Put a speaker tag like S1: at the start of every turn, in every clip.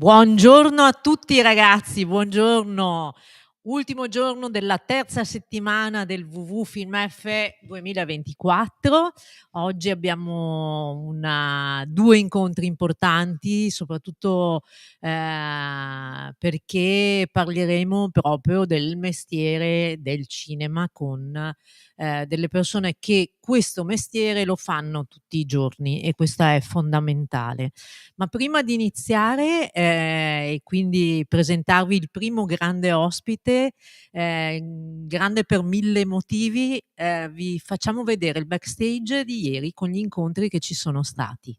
S1: Buongiorno a tutti ragazzi, buongiorno. Ultimo giorno della terza settimana del WWFilmF 2024. Oggi abbiamo due incontri importanti, soprattutto perché parleremo proprio del mestiere del cinema con delle persone che questo mestiere lo fanno tutti i giorni e questa è fondamentale. Ma prima di iniziare, e quindi presentarvi il primo grande ospite, grande per 1000 motivi, vi facciamo vedere il backstage di ieri con gli incontri che ci sono stati.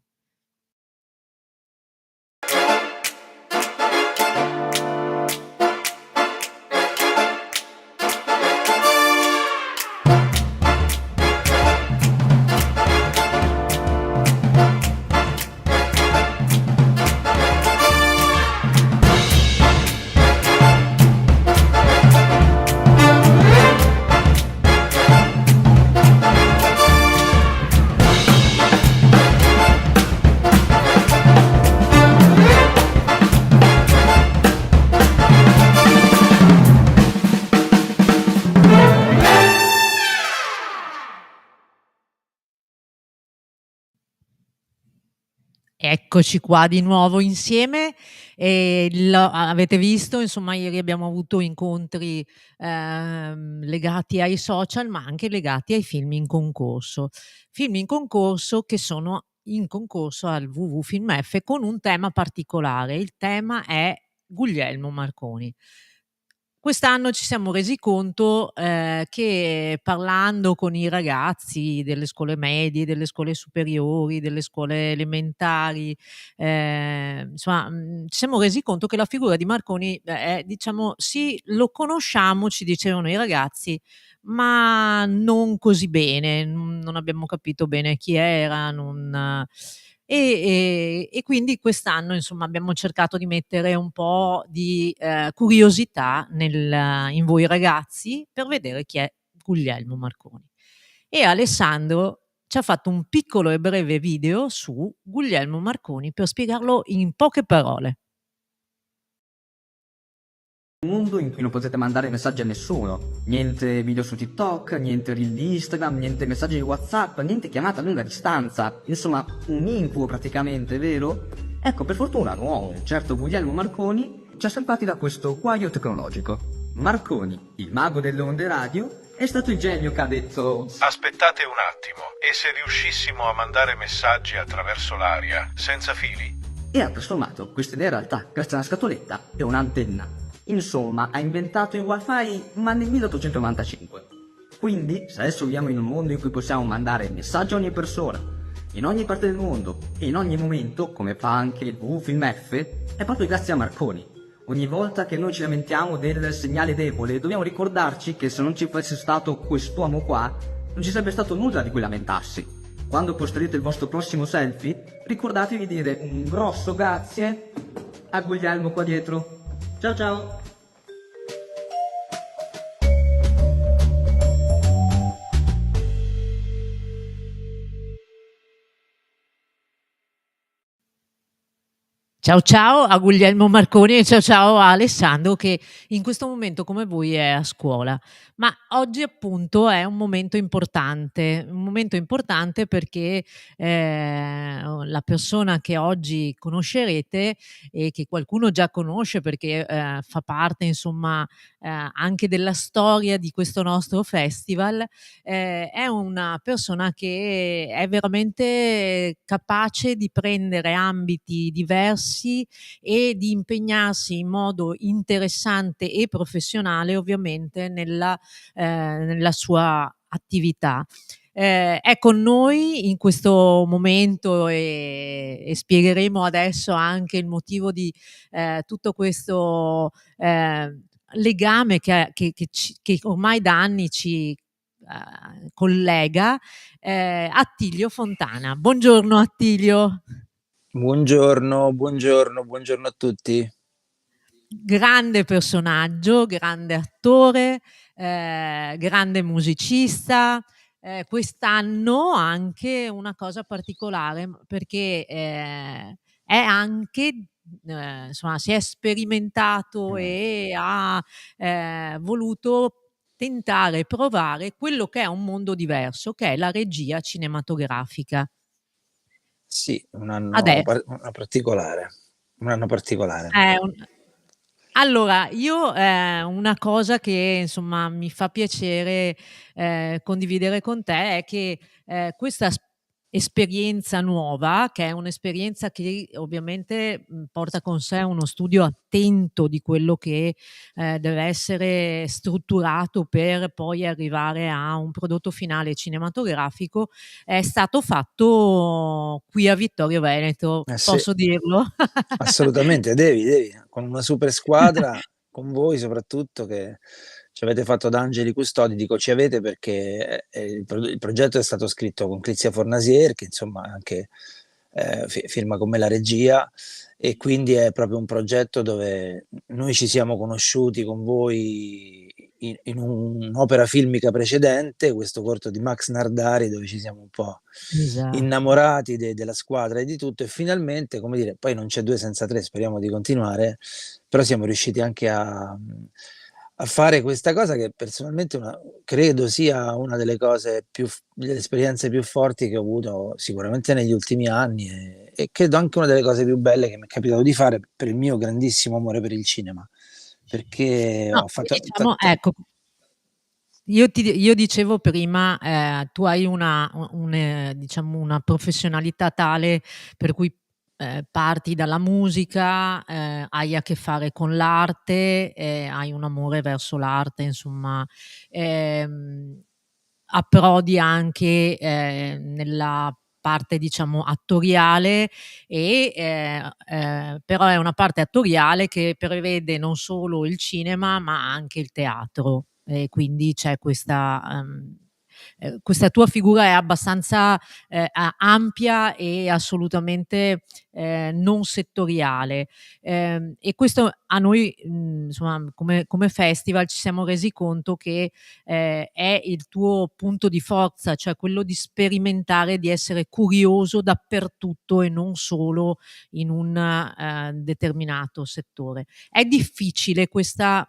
S1: Eccoci qua di nuovo insieme e avete visto, insomma, ieri abbiamo avuto incontri legati ai social, ma anche legati ai film in concorso. Film in concorso che sono in concorso al WWFilmF con un tema particolare. Il tema è Guglielmo Marconi. Quest'anno ci siamo resi conto, che parlando con i ragazzi delle scuole medie, delle scuole superiori, delle scuole elementari, insomma, ci siamo resi conto che la figura di Marconi è diciamo sì, lo conosciamo, ci dicevano i ragazzi, ma non così bene, non abbiamo capito bene chi era, non e quindi quest'anno, insomma, abbiamo cercato di mettere un po' di, curiosità in voi ragazzi per vedere chi è Guglielmo Marconi. E Alessandro ci ha fatto un piccolo e breve video su Guglielmo Marconi per spiegarlo in poche parole.
S2: Un mondo in cui non potete mandare messaggi a nessuno, niente video su TikTok, niente reel di Instagram, niente messaggi di WhatsApp, niente chiamata a lunga distanza, insomma un incubo praticamente, vero? Ecco, per fortuna nuovo, un certo Guglielmo Marconi ci ha salvati da questo guaio tecnologico. Marconi, il mago delle onde radio, è stato il genio che ha detto:
S3: aspettate un attimo, e se riuscissimo a mandare messaggi attraverso l'aria, senza fili?
S2: E ha trasformato questa idea in realtà grazie a una scatoletta e un'antenna. Insomma, ha inventato il wifi ma nel 1895. Quindi, se adesso viviamo in un mondo in cui possiamo mandare messaggi a ogni persona, in ogni parte del mondo e in ogni momento, come fa anche il WWFilmF, è proprio grazie a Marconi. Ogni volta che noi ci lamentiamo del segnale debole, dobbiamo ricordarci che se non ci fosse stato quest'uomo qua, non ci sarebbe stato nulla di cui lamentarsi. Quando posterete il vostro prossimo selfie, ricordatevi di dire un grosso grazie a Guglielmo qua dietro. Ciao ciao!
S1: Ciao ciao a Guglielmo Marconi e ciao ciao a Alessandro che in questo momento come voi è a scuola. Ma oggi appunto è un momento importante perché la persona che oggi conoscerete e che qualcuno già conosce perché fa parte insomma anche della storia di questo nostro festival, è una persona che è veramente capace di prendere ambiti diversi e di impegnarsi in modo interessante e professionale ovviamente nella sua attività. È con noi in questo momento e spiegheremo adesso anche il motivo di tutto questo legame che ormai da anni ci collega, Attilio Fontana. Buongiorno Attilio.
S4: Buongiorno a tutti.
S1: Grande personaggio, grande attore, grande musicista. Quest'anno anche una cosa particolare perché è anche insomma si è sperimentato
S4: Mh.
S1: e ha, voluto tentare, provare quello che è un mondo diverso, che è la regia cinematografica.
S4: Sì,
S1: Ade
S4: un anno particolare.
S1: un allora io, una cosa che insomma mi fa piacere, condividere con te è che, questa esperienza nuova, che è un'esperienza che ovviamente, porta con sé uno studio attento di quello che, deve essere strutturato per poi arrivare a un prodotto finale cinematografico, è stato fatto qui a Vittorio Veneto.
S4: Eh sì,
S1: Posso dirlo?
S4: assolutamente, devi, con una super squadra, con voi soprattutto che ci avete fatto da angeli custodi, dico ci avete perché, il progetto è stato scritto con Crizia Fornasier, che insomma anche, firma con me la regia, e quindi è proprio un progetto dove noi ci siamo conosciuti con voi in un'opera filmica precedente, questo corto di Max Nardari, dove ci siamo un po'
S1: Esatto.
S4: innamorati della squadra e di tutto, e finalmente, come dire, poi non c'è 2 senza 3, speriamo di continuare, però siamo riusciti anche a fare questa cosa che personalmente credo sia una delle cose delle esperienze più forti che ho avuto sicuramente negli ultimi anni, e credo anche una delle cose più belle che mi è capitato di fare per il mio grandissimo amore per il cinema, perché
S1: No,
S4: ho
S1: poi
S4: fatto
S1: diciamo ecco, io dicevo prima, tu hai diciamo una professionalità tale per cui, parti dalla musica, hai a che fare con l'arte, hai un amore verso l'arte, insomma, ehm, approdi anche, nella parte diciamo attoriale però è una parte attoriale che prevede non solo il cinema, ma anche il teatro. E quindi c'è questa tua figura è abbastanza, ampia e assolutamente, non settoriale. E questo a noi, insomma come festival ci siamo resi conto che, è il tuo punto di forza, cioè quello di sperimentare, di essere curioso dappertutto e non solo in un, determinato settore. È difficile questo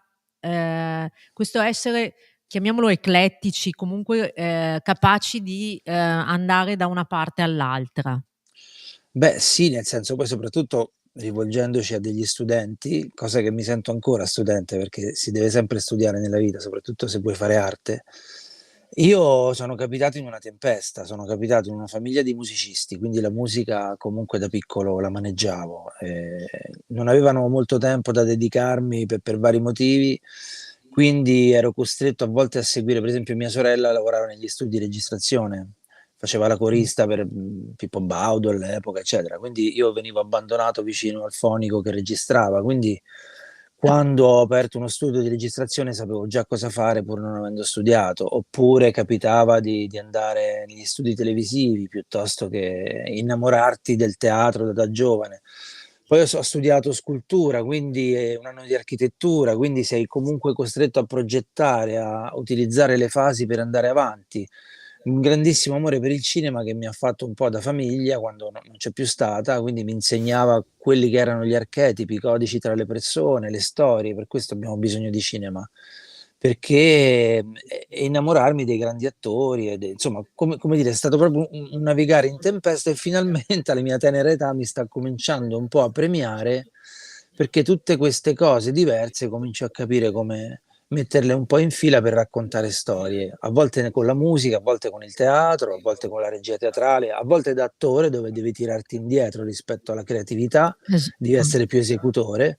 S1: essere, chiamiamolo eclettici, comunque, capaci di, andare da una parte all'altra.
S4: Beh sì, nel senso poi soprattutto rivolgendoci a degli studenti, cosa che mi sento ancora studente perché si deve sempre studiare nella vita, soprattutto se vuoi fare arte. Io sono capitato in una tempesta, sono capitato in una famiglia di musicisti, quindi la musica comunque da piccolo la maneggiavo. Non avevano molto tempo da dedicarmi per vari motivi, quindi ero costretto a volte a seguire, per esempio mia sorella lavorava negli studi di registrazione, faceva la
S1: Mh.
S4: corista per, Pippo Baudo all'epoca, eccetera. Quindi io venivo abbandonato vicino al fonico che registrava, quindi quando ho aperto uno studio di registrazione sapevo già cosa fare pur non avendo studiato, oppure capitava di andare negli studi televisivi piuttosto che innamorarti del teatro da giovane. Poi ho studiato scultura, quindi 1 anno di architettura, quindi sei comunque costretto a progettare, a utilizzare le fasi per andare avanti. Un grandissimo amore per il cinema che mi ha fatto un po' da famiglia quando non c'è più stata, quindi mi insegnava quelli che erano gli archetipi, i codici tra le persone, le storie, per questo abbiamo bisogno di cinema. Perché innamorarmi dei grandi attori ed insomma, come dire, è stato proprio un navigare in tempesta, e finalmente alla mia tenera età mi sta cominciando un po' a premiare, perché tutte queste cose diverse comincio a capire come metterle un po' in fila per raccontare storie, a volte con la musica, a volte con il teatro, a volte con la regia teatrale, a volte da attore dove devi tirarti indietro rispetto alla creatività, devi
S1: Esatto.
S4: essere più esecutore.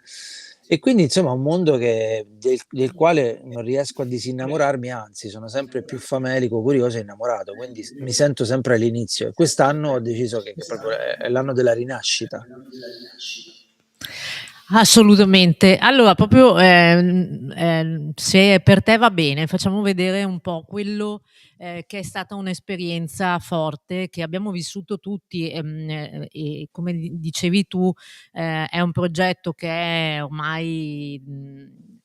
S4: E quindi insomma un mondo del quale non riesco a disinnamorarmi, anzi sono sempre più famelico, curioso e innamorato, quindi mi sento sempre all'inizio, e quest'anno ho deciso che proprio è l'anno della rinascita.
S1: Assolutamente. Allora proprio, se per te va bene, facciamo vedere un po' quello, che è stata un'esperienza forte che abbiamo vissuto tutti, e come dicevi tu, è un progetto che è ormai,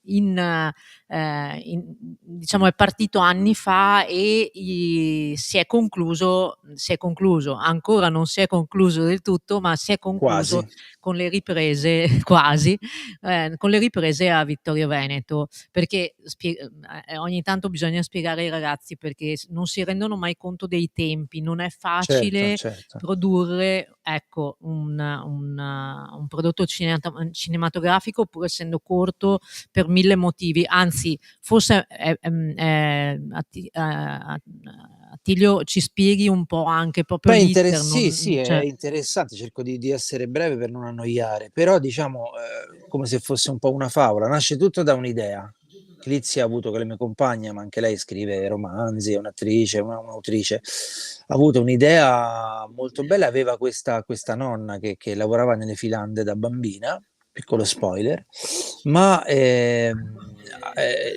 S1: diciamo, è partito anni fa e si è concluso, ancora non si è concluso del tutto, ma si è concluso
S4: Quasi.
S1: con le riprese quasi, con le riprese a Vittorio Veneto, perché ogni tanto bisogna spiegare ai ragazzi, perché non si rendono mai conto dei tempi. Non è
S4: Certo,
S1: facile
S4: certo.
S1: produrre, ecco, un prodotto cinematografico, pur essendo corto, per 1000 motivi. Anzi, forse Attilio ci spieghi un po' anche proprio
S4: Beh,
S1: l'iter,
S4: sì, sì, è
S1: cioè.
S4: interessante, cerco di essere breve per non annoiare, però diciamo, come se fosse un po' una favola, nasce tutto da un'idea. Lizzie ha avuto con le mie compagne, ma anche lei scrive romanzi, è un'attrice, un'autrice, ha avuto un'idea molto bella, aveva questa nonna che lavorava nelle filande da bambina, piccolo spoiler, ma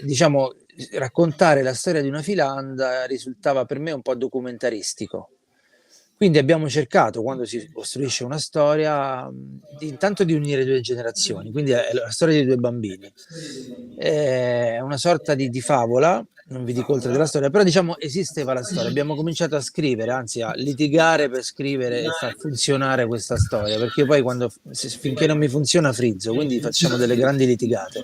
S4: diciamo, raccontare la storia di una filanda risultava per me un po' documentaristico. Quindi abbiamo cercato, quando si costruisce una storia, intanto di unire due generazioni, quindi è la storia di due bambini. È una sorta di favola, non vi dico oltre della storia, però diciamo esisteva la storia. Abbiamo cominciato a scrivere, anzi a litigare per scrivere e far funzionare questa storia, perché io poi finché non mi funziona frizzo, quindi facciamo delle grandi litigate.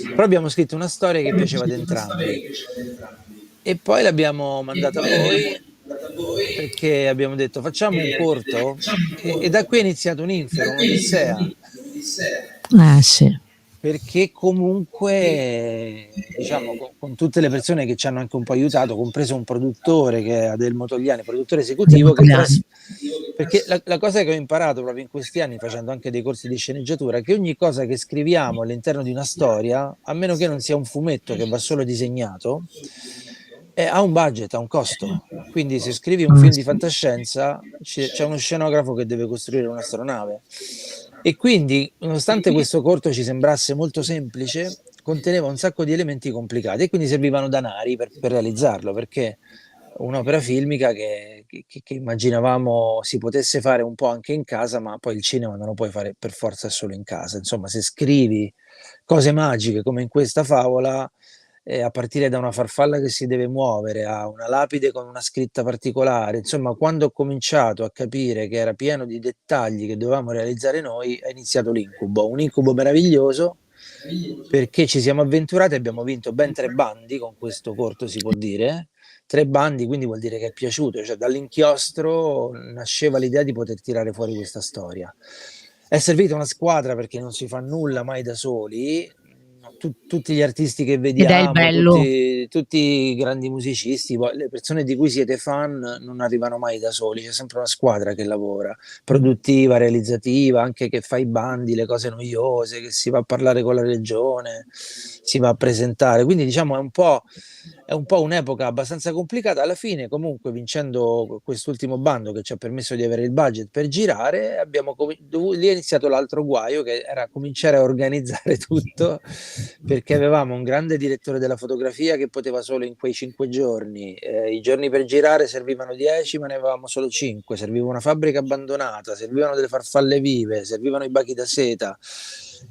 S4: Però abbiamo scritto una storia che piaceva ad entrambi. E poi l'abbiamo mandata a voi perché abbiamo detto facciamo un corto e da qui è iniziato un infero, un'odissea,
S1: Sì.
S4: perché comunque diciamo con tutte le persone che ci hanno anche un po' aiutato, compreso un produttore che è Adelmo Togliani, produttore esecutivo, perché la cosa che ho imparato proprio in questi anni facendo anche dei corsi di sceneggiatura è che ogni cosa che scriviamo all'interno di una storia, a meno che non sia un fumetto che va solo disegnato, ha un budget, ha un costo. Quindi se scrivi un film di fantascienza c'è uno scenografo che deve costruire un'astronave. E quindi, nonostante questo corto ci sembrasse molto semplice, conteneva un sacco di elementi complicati e quindi servivano danari per realizzarlo, perché un'opera filmica che immaginavamo si potesse fare un po' anche in casa, ma poi il cinema non lo puoi fare per forza solo in casa. Insomma, se scrivi cose magiche come in questa favola, a partire da una farfalla che si deve muovere a una lapide con una scritta particolare, insomma, quando ho cominciato a capire che era pieno di dettagli che dovevamo realizzare noi, è iniziato l'incubo, un incubo meraviglioso perché ci siamo avventurati e abbiamo vinto ben 3 bandi con questo corto, si può dire. 3 bandi, quindi vuol dire che è piaciuto, cioè dall'inchiostro nasceva l'idea di poter tirare fuori questa storia. È servita una squadra perché non si fa nulla mai da soli, tutti gli artisti che
S1: Ed è il
S4: vediamo,
S1: bello.
S4: tutti i grandi musicisti, le persone di cui siete fan non arrivano mai da soli, c'è sempre una squadra che lavora, produttiva, realizzativa, anche che fa i bandi, le cose noiose, che si va a parlare con la regione, si va a presentare, quindi diciamo è un po' un'epoca abbastanza complicata. Alla fine, comunque, vincendo quest'ultimo bando che ci ha permesso di avere il budget per girare, lì è iniziato l'altro guaio, che era cominciare a organizzare tutto, perché avevamo un grande direttore della fotografia che poteva solo in quei 5 giorni. I giorni per girare servivano 10, ma ne avevamo solo 5. Serviva una fabbrica abbandonata, servivano delle farfalle vive, servivano i bachi da seta.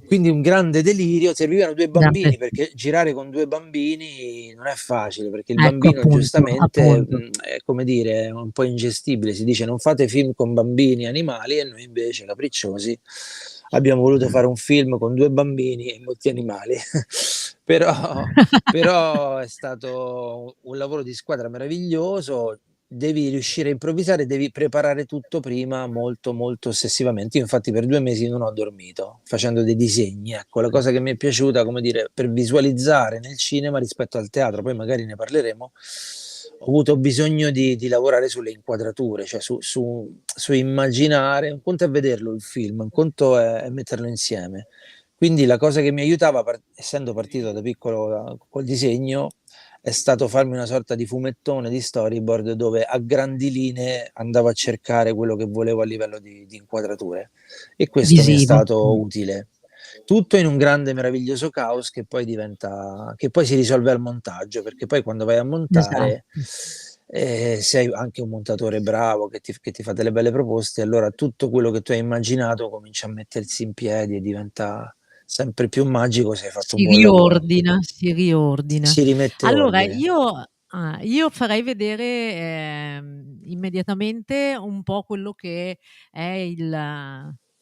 S4: Quindi un grande delirio, servivano 2 bambini perché girare con 2 bambini non è facile, perché il
S1: Ecco,
S4: bambino
S1: appunto,
S4: giustamente
S1: appunto.
S4: è come dire, è un po' ingestibile, si dice non fate film con bambini animali e noi invece capricciosi abbiamo voluto fare un film con 2 bambini e molti animali. Però è stato un lavoro di squadra meraviglioso, devi riuscire a improvvisare, devi preparare tutto prima molto molto ossessivamente. Io infatti per 2 mesi non ho dormito facendo dei disegni, ecco, la cosa che mi è piaciuta, come dire, per visualizzare nel cinema rispetto al teatro, poi magari ne parleremo, ho avuto bisogno di lavorare sulle inquadrature, cioè su immaginare, un conto è vederlo il film, un conto è metterlo insieme. Quindi la cosa che mi aiutava, essendo partito da piccolo col disegno, è stato farmi una sorta di fumettone, di storyboard, dove a grandi linee andavo a cercare quello che volevo a livello di inquadrature. E questo mi è
S1: Visivo.
S4: stato utile. Tutto in un grande meraviglioso caos che poi si risolve al montaggio, perché poi quando vai a montare,
S1: Esatto.
S4: se hai anche un montatore bravo che ti fa delle belle proposte, allora tutto quello che tu hai immaginato comincia a mettersi in piedi e sempre più magico se hai fatto un
S1: Si
S4: buon lavoro.
S1: riordina, si riordina.
S4: Si rimette
S1: Allora
S4: ordine.
S1: io farei vedere, immediatamente un po' quello che è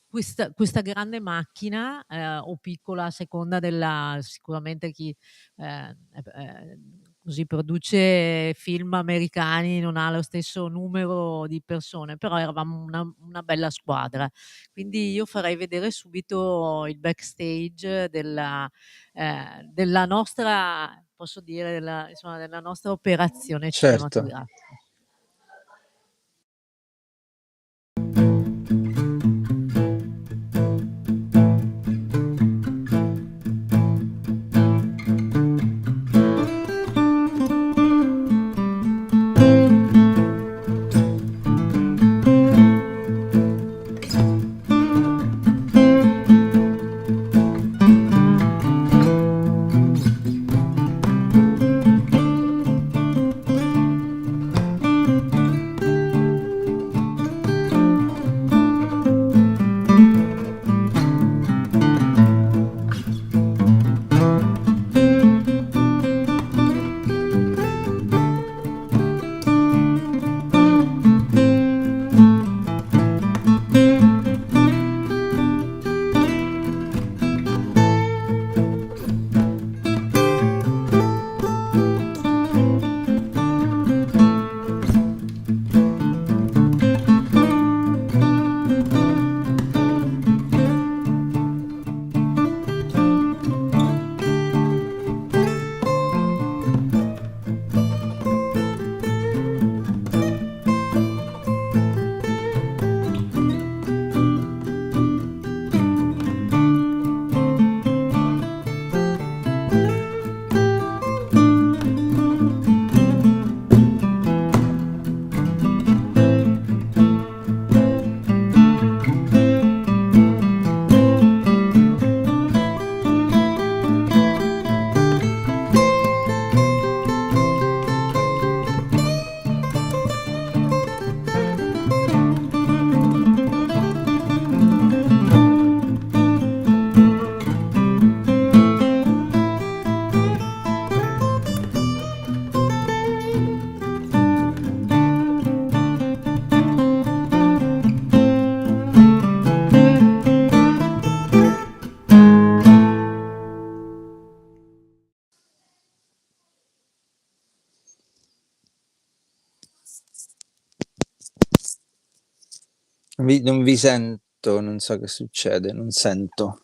S1: questa grande macchina, o piccola a seconda della sicuramente chi, così produce film americani non ha lo stesso numero di persone, però eravamo una bella squadra. Quindi io farei vedere subito il backstage della nostra, posso dire, della nostra operazione
S4: Certo.
S1: cinematografica.
S4: Non vi sento, non so che succede, non sento.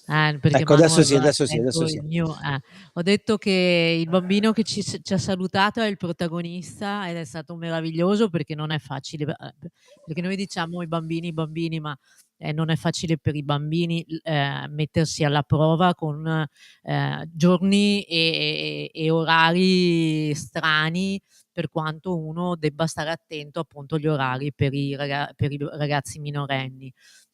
S1: Perché
S4: Ecco,
S1: Manu aveva
S4: adesso sì,
S1: spento
S4: adesso
S1: il
S4: sì.
S1: mio ho detto che il bambino che ci ha salutato è il protagonista ed è stato meraviglioso perché non è facile, perché noi diciamo i bambini, ma, non è facile per i bambini mettersi alla prova con, giorni e orari strani, per quanto uno debba stare attento appunto agli orari per i ragazzi minorenni.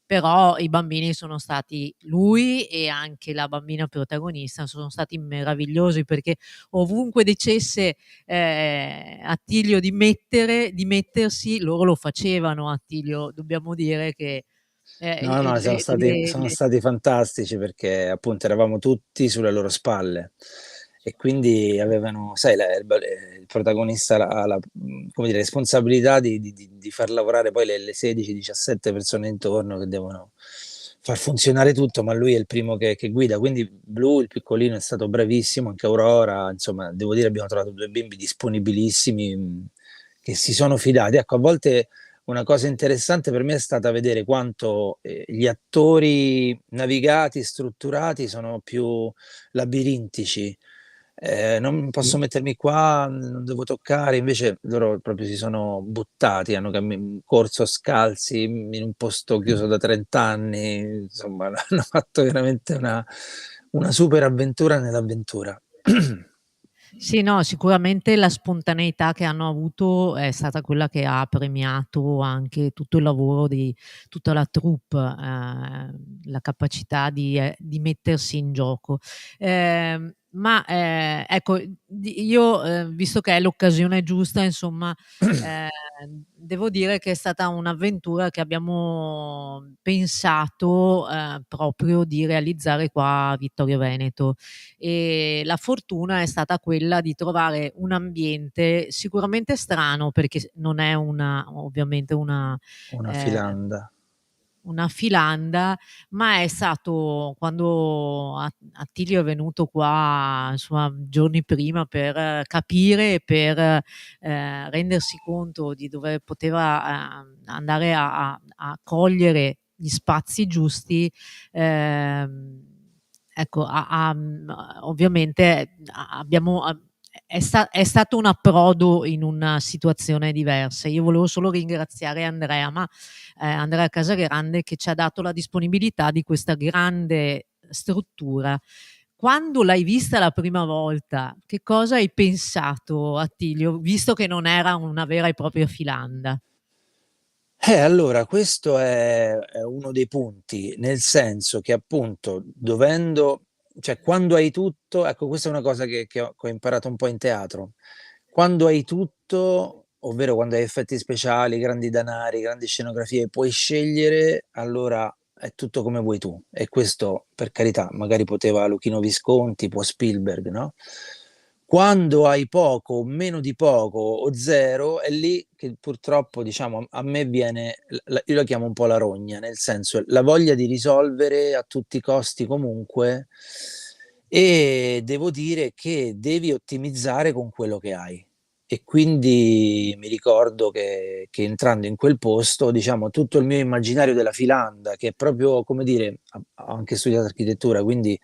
S1: Però i bambini sono stati lui e anche la bambina protagonista sono stati meravigliosi, perché ovunque dicesse, Attilio di mettersi, loro lo facevano. Attilio, dobbiamo dire che,
S4: No, no, sono stati fantastici perché appunto eravamo tutti sulle loro spalle e quindi avevano, sai, il protagonista ha come dire, responsabilità di far lavorare poi le 16, 17 persone intorno che devono far funzionare tutto, ma lui è il primo che guida. Quindi Blu, il piccolino, è stato bravissimo, anche Aurora, insomma, devo dire abbiamo trovato due bimbi disponibilissimi, che si sono fidati. Ecco, a volte una cosa interessante per me è stata vedere quanto gli attori navigati, strutturati, sono più labirintici. Non posso
S1: Sì.
S4: mettermi qua, non devo toccare, invece loro proprio si sono buttati, hanno corso scalzi in un posto chiuso da 30 anni, insomma, hanno fatto veramente una super avventura nell'avventura.
S1: Sì, no, sicuramente la spontaneità che hanno avuto è stata quella che ha premiato anche tutto il lavoro di tutta la troupe, la capacità di mettersi in gioco. Ecco, io, visto che è l'occasione giusta, insomma, ehm, devo dire che è stata un'avventura che abbiamo pensato, proprio di realizzare qua a Vittorio Veneto, e la fortuna è stata quella di trovare un ambiente sicuramente strano, perché non è ovviamente
S4: Una
S1: ehm
S4: filanda.
S1: una filanda, ma è stato quando Attilio è venuto qua, insomma, giorni prima per capire e per, rendersi conto di dove poteva, andare a cogliere gli spazi giusti, ehm, ecco, ovviamente abbiamo è stato un approdo in una situazione diversa. Io volevo solo ringraziare Andrea Casagrande, che ci ha dato la disponibilità di questa grande struttura. Quando l'hai vista la prima volta, che cosa hai pensato, Attilio, visto che non era una vera e propria filanda?
S4: Allora questo è uno dei punti, nel senso che appunto cioè quando hai tutto, ecco questa è una cosa che ho imparato un po' in teatro. Quando hai tutto, ovvero quando hai effetti speciali, grandi danari, grandi scenografie, puoi scegliere, allora è tutto come vuoi tu. E questo, per carità, magari poteva Luchino Visconti, può Spielberg, no? Quando hai poco, meno di poco o zero, è lì che purtroppo, diciamo, a me viene, io la chiamo un po' la rogna, nel senso la voglia di risolvere a tutti i costi comunque, e devo dire che devi ottimizzare con quello che hai. E quindi mi ricordo che entrando in quel posto, diciamo, tutto il mio immaginario della filanda, che è proprio, come dire, ho anche studiato architettura, quindi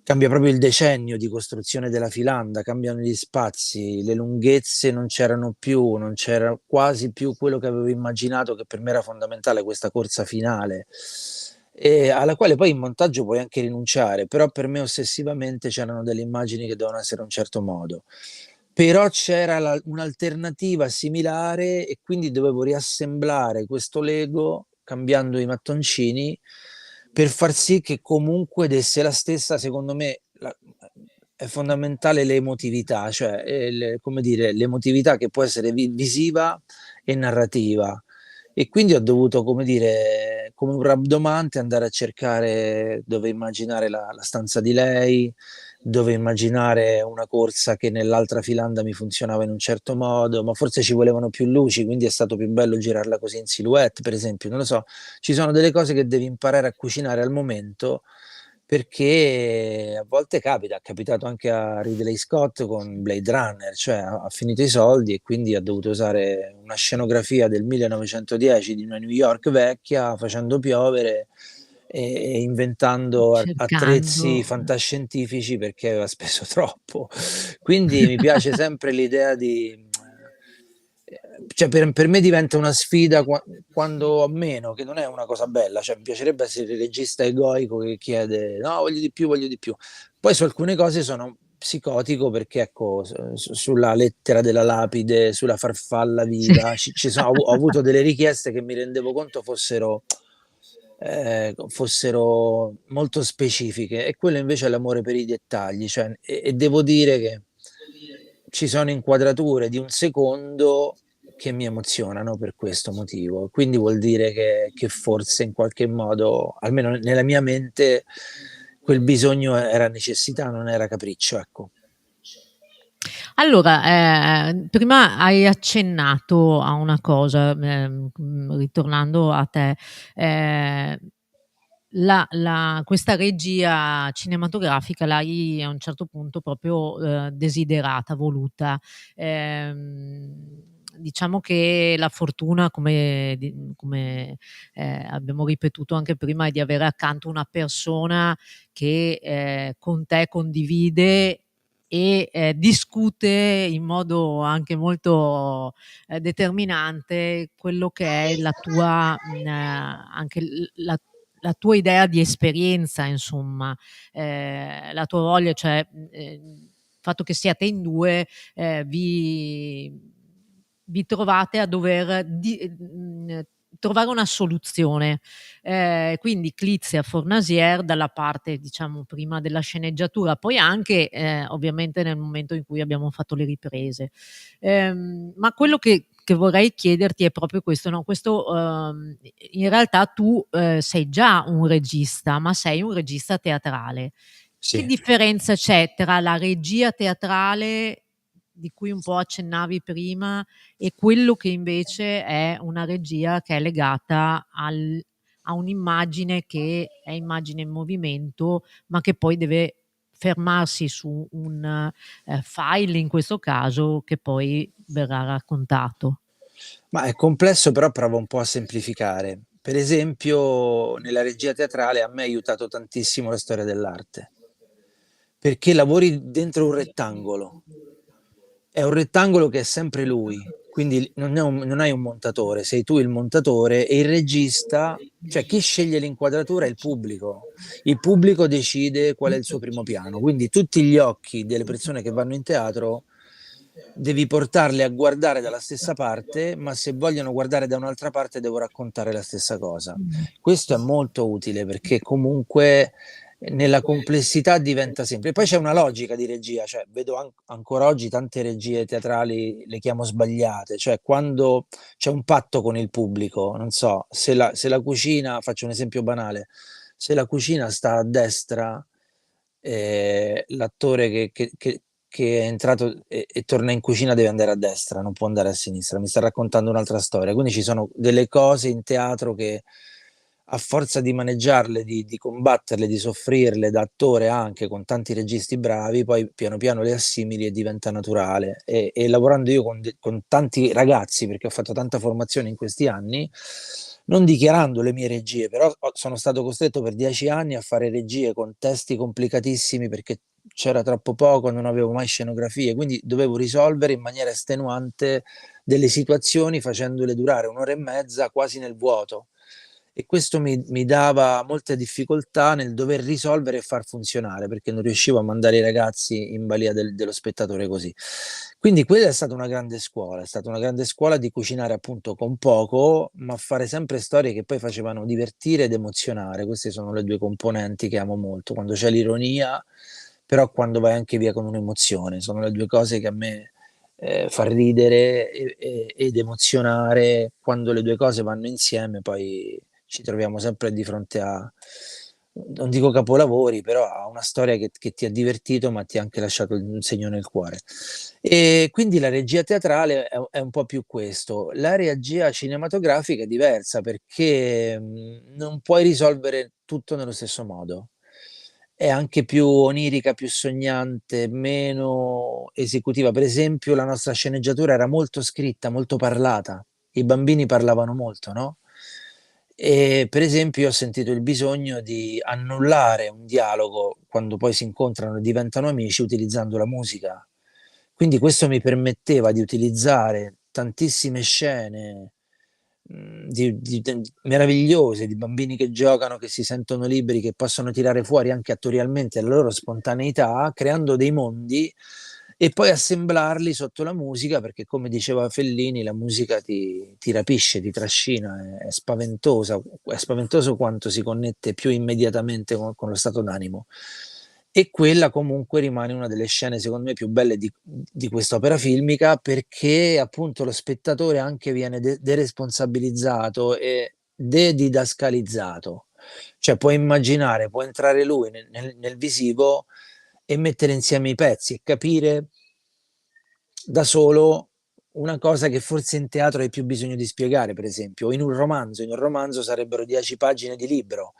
S4: cambia proprio il decennio di costruzione della filanda, cambiano gli spazi, le lunghezze non c'erano più, non c'era quasi più quello che avevo immaginato, che per me era fondamentale, questa corsa finale, e alla quale poi in montaggio puoi anche rinunciare, però per me ossessivamente c'erano delle immagini che dovevano essere in un certo modo. Però c'era un'alternativa similare e quindi dovevo riassemblare questo Lego cambiando i mattoncini per far sì che comunque desse la stessa, secondo me, è fondamentale l'emotività, cioè come dire, l'emotività che può essere visiva e narrativa. E quindi ho dovuto, come dire, come un rabdomante andare a cercare dove immaginare la stanza di lei, dove immaginare una corsa che nell'altra filanda mi funzionava in un certo modo, ma forse ci volevano più luci, quindi è stato più bello girarla così in silhouette, per esempio. Non lo so, ci sono delle cose che devi imparare a cucinare al momento perché a volte capita, è capitato anche a Ridley Scott con Blade Runner, cioè ha finito i soldi e quindi ha dovuto usare una scenografia del 1910 di una New York vecchia facendo piovere e inventando attrezzi
S1: Cercando.
S4: fantascientifici perché aveva speso troppo. Quindi mi piace sempre l'idea di... Cioè per me diventa una sfida quando ho meno, che non è una cosa bella, cioè mi piacerebbe essere il regista egoico che chiede no, voglio di più, voglio di più. Poi su alcune cose sono psicotico perché ecco, sulla lettera della lapide, sulla farfalla
S1: Sì.
S4: viva, ho avuto delle richieste che mi rendevo conto fossero molto specifiche e quello invece è l'amore per i dettagli, cioè, e devo dire che ci sono inquadrature di un secondo che mi emozionano per questo motivo. Quindi vuol dire che forse in qualche modo, almeno nella mia mente, quel bisogno era necessità, non era capriccio, ecco.
S1: Allora, prima hai accennato a una cosa, ritornando a te, ehm, questa regia cinematografica l'hai a un certo punto proprio, desiderata, voluta. Diciamo che la fortuna, come abbiamo ripetuto anche prima, è di avere accanto una persona che, con te condivide e, discute in modo anche molto, determinante quello che è la tua, anche la tua idea di esperienza, insomma, la tua voglia, cioè, il fatto che siate in 2, vi trovate a dover trovare una soluzione. Quindi Clizia Fornasier dalla parte, diciamo, prima della sceneggiatura, poi anche, ovviamente nel momento in cui abbiamo fatto le riprese. Ma quello che vorrei chiederti è proprio questo, no, questo, in realtà tu, sei già un regista, ma sei un regista teatrale. Che
S4: Sì.
S1: differenza c'è tra la regia teatrale, di cui un po' accennavi prima, e quello che invece è una regia che è legata a un'immagine che è immagine in movimento, ma che poi deve fermarsi su un, file in questo caso, che poi verrà raccontato?
S4: Ma è complesso, però provo un po' a semplificare. Per esempio, nella regia teatrale a me ha aiutato tantissimo la storia dell'arte, perché lavori dentro un rettangolo. È un rettangolo che è sempre lui, quindi non hai un montatore, sei tu il montatore e il regista, cioè chi sceglie l'inquadratura è il pubblico. Il pubblico decide qual è il suo primo piano, quindi tutti gli occhi delle persone che vanno in teatro devi portarle a guardare dalla stessa parte, ma se vogliono guardare da un'altra parte devo raccontare la stessa cosa. Questo è molto utile perché comunque nella complessità diventa semplice. Poi c'è una logica di regia, cioè vedo ancora oggi tante regie teatrali, le chiamo sbagliate, cioè quando c'è un patto con il pubblico, non so, se la cucina, faccio un esempio banale, se la cucina sta a destra, l'attore che è entrato e torna in cucina deve andare a destra, non può andare a sinistra, mi sta raccontando un'altra storia. Quindi ci sono delle cose in teatro che a forza di maneggiarle, di combatterle, di soffrirle da attore anche con tanti registi bravi, poi piano piano le assimili e diventa naturale. E lavorando io con tanti ragazzi, perché ho fatto tanta formazione in questi anni, non dichiarando le mie regie, però sono stato costretto per 10 anni a fare regie con testi complicatissimi perché c'era troppo poco, non avevo mai scenografie, quindi dovevo risolvere in maniera estenuante delle situazioni facendole durare un'ora e mezza quasi nel vuoto. E questo mi dava molte difficoltà nel dover risolvere e far funzionare, perché non riuscivo a mandare i ragazzi in balia dello spettatore così. Quindi quella è stata una grande scuola di cucinare appunto con poco, ma fare sempre storie che poi facevano divertire ed emozionare. Queste sono le due componenti che amo molto, quando c'è l'ironia, però quando vai anche via con un'emozione, sono le due cose che a me fa ridere ed emozionare. Quando le due cose vanno insieme, poi ci troviamo sempre di fronte a, non dico capolavori, però a una storia che ti ha divertito, ma ti ha anche lasciato un segno nel cuore. E quindi la regia teatrale è un po' più questo. La regia cinematografica è diversa perché non puoi risolvere tutto nello stesso modo. È anche più onirica, più sognante, meno esecutiva. Per esempio, la nostra sceneggiatura era molto scritta, molto parlata. I bambini parlavano molto, no? E per esempio, io ho sentito il bisogno di annullare un dialogo quando poi si incontrano e diventano amici utilizzando la musica. Quindi questo mi permetteva di utilizzare tantissime scene meravigliose di bambini che giocano, che si sentono liberi, che possono tirare fuori anche attorialmente la loro spontaneità, creando dei mondi e poi assemblarli sotto la musica, perché come diceva Fellini, la musica ti rapisce, ti trascina, è spaventosa, è spaventoso quanto si connette più immediatamente con lo stato d'animo. E quella comunque rimane una delle scene secondo me più belle di quest'opera filmica, perché appunto lo spettatore anche viene deresponsabilizzato e dedidascalizzato, cioè può immaginare, può entrare lui nel visivo e mettere insieme i pezzi e capire da solo una cosa che forse in teatro hai più bisogno di spiegare, per esempio, in un romanzo sarebbero 10 pagine di libro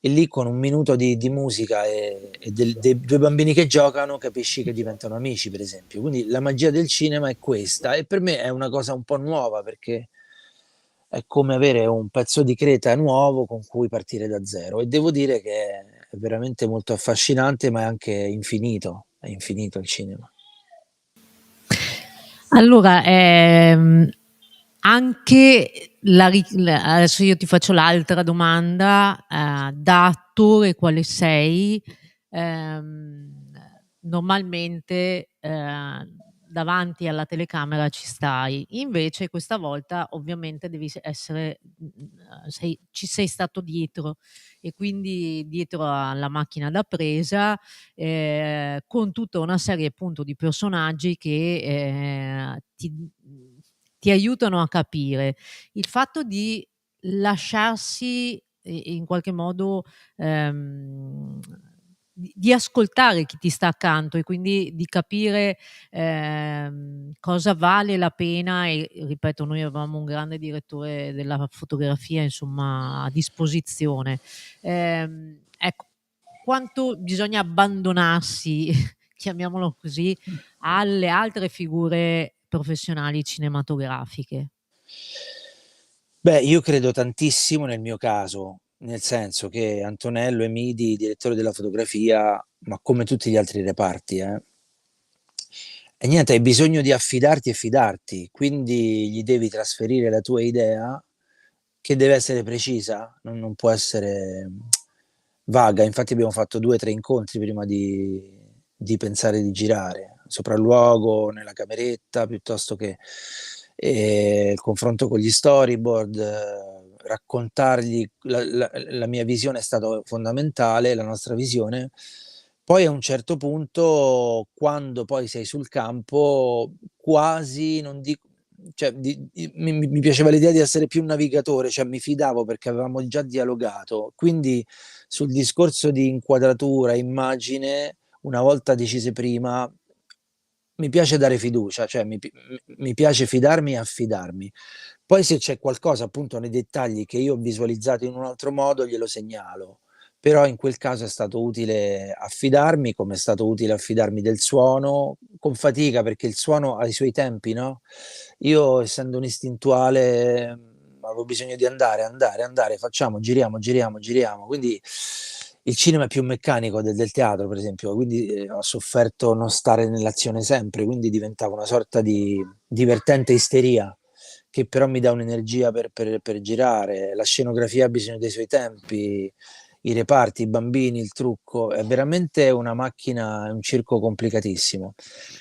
S4: e lì con un minuto di musica e dei due bambini che giocano capisci che diventano amici, per esempio. Quindi la magia del cinema è questa e per me è una cosa un po' nuova perché è come avere un pezzo di creta nuovo con cui partire da zero e devo dire che è veramente molto affascinante, ma è anche è infinito il cinema.
S1: Allora, anche adesso io ti faccio l'altra domanda, da attore quale sei, normalmente, davanti alla telecamera ci stai. Invece questa volta ovviamente devi essere ci sei stato dietro e quindi dietro alla macchina da presa, con tutta una serie appunto di personaggi che, ti aiutano a capire. Il fatto di lasciarsi in qualche modo, ehm, di ascoltare chi ti sta accanto e quindi di capire, cosa vale la pena e ripeto, noi avevamo un grande direttore della fotografia, insomma, a disposizione. Ecco, quanto bisogna abbandonarsi, chiamiamolo così, alle altre figure professionali cinematografiche.
S4: Beh, io credo tantissimo nel mio caso, nel senso che Antonello Emidi, direttore della fotografia, ma come tutti gli altri reparti, e niente, hai bisogno di affidarti e fidarti, quindi gli devi trasferire la tua idea, che deve essere precisa, non può essere vaga. Infatti abbiamo fatto 2 o 3 incontri prima di pensare di girare, sopralluogo nella cameretta, piuttosto che il confronto con gli storyboard, raccontargli la mia visione è stato fondamentale, la nostra visione. Poi a un certo punto, quando poi sei sul campo, quasi non dico, cioè, mi piaceva l'idea di essere più navigatore, cioè mi fidavo perché avevamo già dialogato. Quindi sul discorso di inquadratura, immagine, una volta decise prima, mi piace dare fiducia, cioè mi piace fidarmi e affidarmi. Poi se c'è qualcosa appunto nei dettagli che io ho visualizzato in un altro modo, glielo segnalo. Però in quel caso è stato utile affidarmi, come è stato utile affidarmi del suono, con fatica perché il suono ha i suoi tempi, no? Io, essendo un istintuale, avevo bisogno di andare, facciamo, giriamo, giriamo, giriamo. Quindi il cinema è più meccanico del teatro, per esempio, quindi ho sofferto non stare nell'azione sempre, quindi diventava una sorta di divertente isteria che però mi dà un'energia per girare. La scenografia ha bisogno dei suoi tempi, i reparti, i bambini, il trucco, è veramente una macchina, è un circo complicatissimo.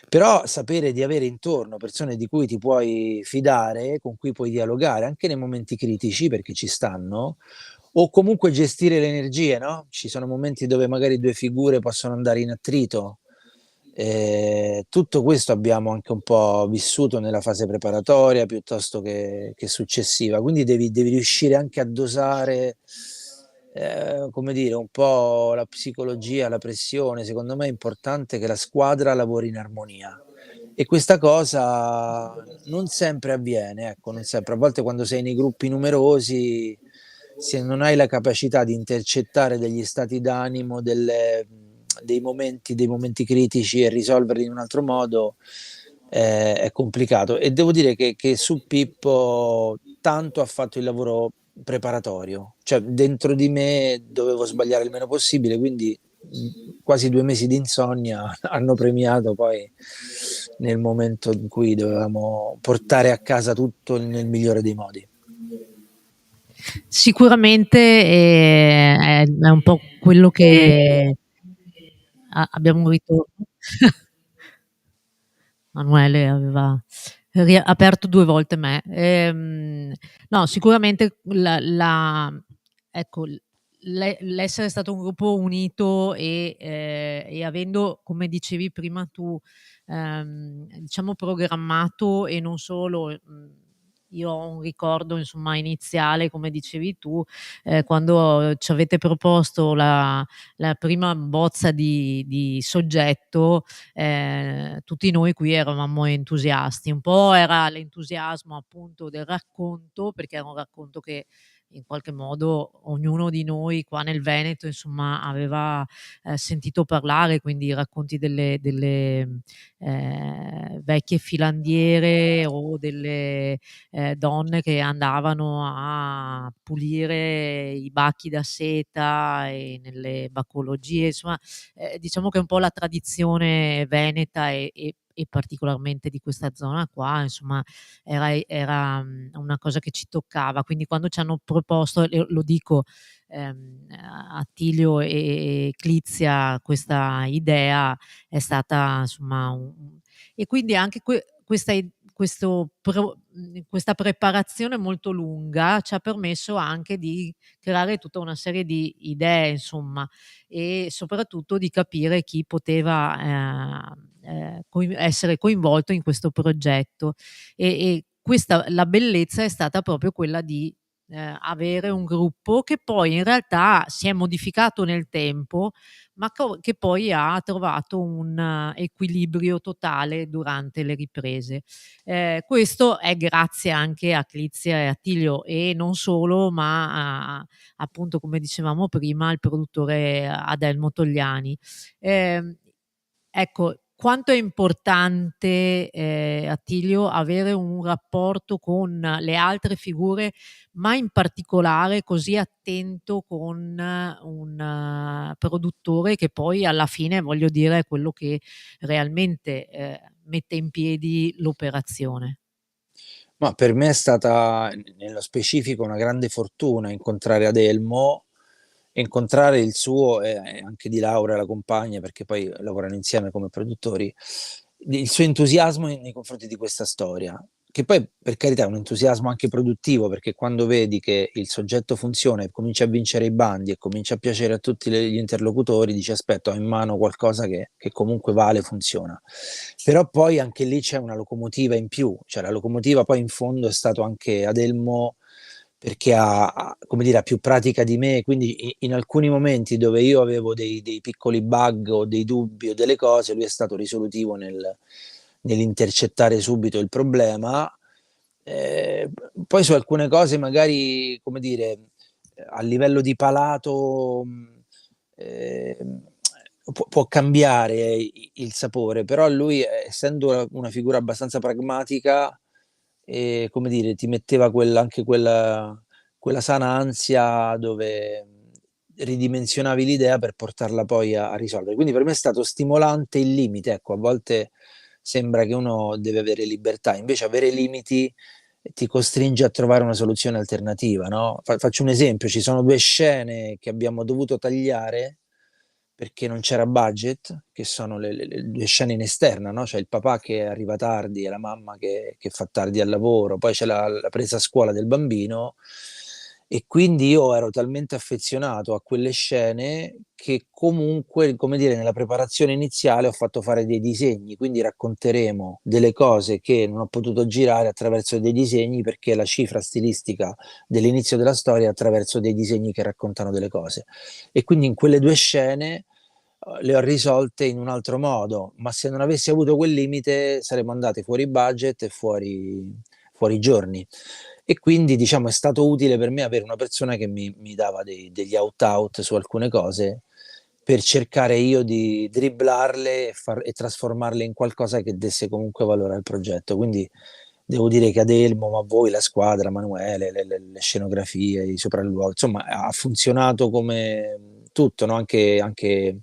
S4: Però sapere di avere intorno persone di cui ti puoi fidare, con cui puoi dialogare anche nei momenti critici, perché ci stanno, o comunque gestire le energie, no? Ci sono momenti dove magari 2 figure possono andare in attrito. Tutto questo abbiamo anche un po' vissuto nella fase preparatoria piuttosto che successiva, quindi devi riuscire anche a dosare, come dire, un po' la psicologia, la pressione. Secondo me è importante che la squadra lavori in armonia. E questa cosa non sempre avviene, ecco, non sempre. A volte quando sei nei gruppi numerosi, se non hai la capacità di intercettare degli stati d'animo, dei momenti critici e risolverli in un altro modo, è complicato. E devo dire che su Pippo tanto ha fatto il lavoro preparatorio, cioè dentro di me dovevo sbagliare il meno possibile, quindi quasi 2 mesi di insonnia hanno premiato poi nel momento in cui dovevamo portare a casa tutto nel migliore dei modi.
S1: Sicuramente, è un po' quello che abbiamo un ritorno. Manuele aveva aperto 2 volte me. No, sicuramente ecco, l'essere stato un gruppo unito e avendo, come dicevi prima tu, diciamo programmato e non solo, io ho un ricordo insomma iniziale, come dicevi tu, quando ci avete proposto la prima bozza di soggetto, tutti noi qui eravamo entusiasti. Un po' era l'entusiasmo appunto del racconto, perché era un racconto che in qualche modo ognuno di noi qua nel Veneto, insomma, aveva, sentito parlare, quindi i racconti delle vecchie filandiere o delle, donne che andavano a pulire i bachi da seta e nelle bacologie, insomma, diciamo che un po' la tradizione veneta e particolarmente di questa zona qua, insomma, era una cosa che ci toccava. Quindi quando ci hanno proposto, e lo dico, Attilio e Clizia, questa idea è stata insomma e quindi anche questa preparazione molto lunga ci ha permesso anche di creare tutta una serie di idee, insomma, e soprattutto di capire chi poteva essere coinvolto in questo progetto. E questa la bellezza è stata proprio quella di avere un gruppo che poi in realtà si è modificato nel tempo, ma che poi ha trovato un equilibrio totale durante le riprese. Questo è grazie anche a Clizia e Attilio e non solo, ma appunto, come dicevamo prima, al produttore Adelmo Togliani. Ehm, ecco, quanto è importante, Attilio, avere un rapporto con le altre figure, ma in particolare così attento con un produttore che poi alla fine, voglio dire, è quello che realmente, mette in piedi l'operazione.
S4: Ma per me è stata, nello specifico, una grande fortuna incontrare Adelmo, incontrare il suo e anche di Laura, la compagna, perché poi lavorano insieme come produttori, il suo entusiasmo nei confronti di questa storia, che poi per carità è un entusiasmo anche produttivo, perché quando vedi che il soggetto funziona e comincia a vincere i bandi e comincia a piacere a tutti gli interlocutori, dici aspetta, ho in mano qualcosa che comunque vale, funziona. Però poi anche lì c'è una locomotiva in più, cioè la locomotiva poi in fondo è stato anche Adelmo, perché come dire, ha più pratica di me, quindi in alcuni momenti dove io avevo dei piccoli bug o dei dubbi o delle cose, lui è stato risolutivo nell'intercettare subito il problema. Eh, Poi su alcune cose magari, come dire, a livello di palato eh, può cambiare il sapore, però lui, essendo una figura abbastanza pragmatica, come dire, ti metteva anche quella sana ansia dove ridimensionavi l'idea per portarla poi a risolvere. Quindi per me è stato stimolante il limite. Ecco, a volte sembra che uno deve avere libertà, invece avere limiti ti costringe a trovare una soluzione alternativa, no? Faccio un esempio: ci sono due scene che abbiamo dovuto tagliare perché non c'era budget, che sono le due scene in esterna, no? C'è il papà che arriva tardi e la mamma che fa tardi al lavoro, poi c'è la presa a scuola del bambino, e quindi io ero talmente affezionato a quelle scene che comunque, come dire, nella preparazione iniziale ho fatto fare dei disegni, quindi racconteremo delle cose che non ho potuto girare attraverso dei disegni, perché la cifra stilistica dell'inizio della storia è attraverso dei disegni che raccontano delle cose. E quindi in quelle due scene le ho risolte in un altro modo, ma se non avessi avuto quel limite saremmo andati fuori budget e fuori giorni. E quindi diciamo è stato utile per me avere una persona che mi dava degli out-out su alcune cose, per cercare io di dribblarle e trasformarle in qualcosa che desse comunque valore al progetto. Quindi devo dire che Adelmo, ma voi, la squadra, Manuele, le scenografie, i sopralluoghi, insomma, ha funzionato come tutto, no? Anche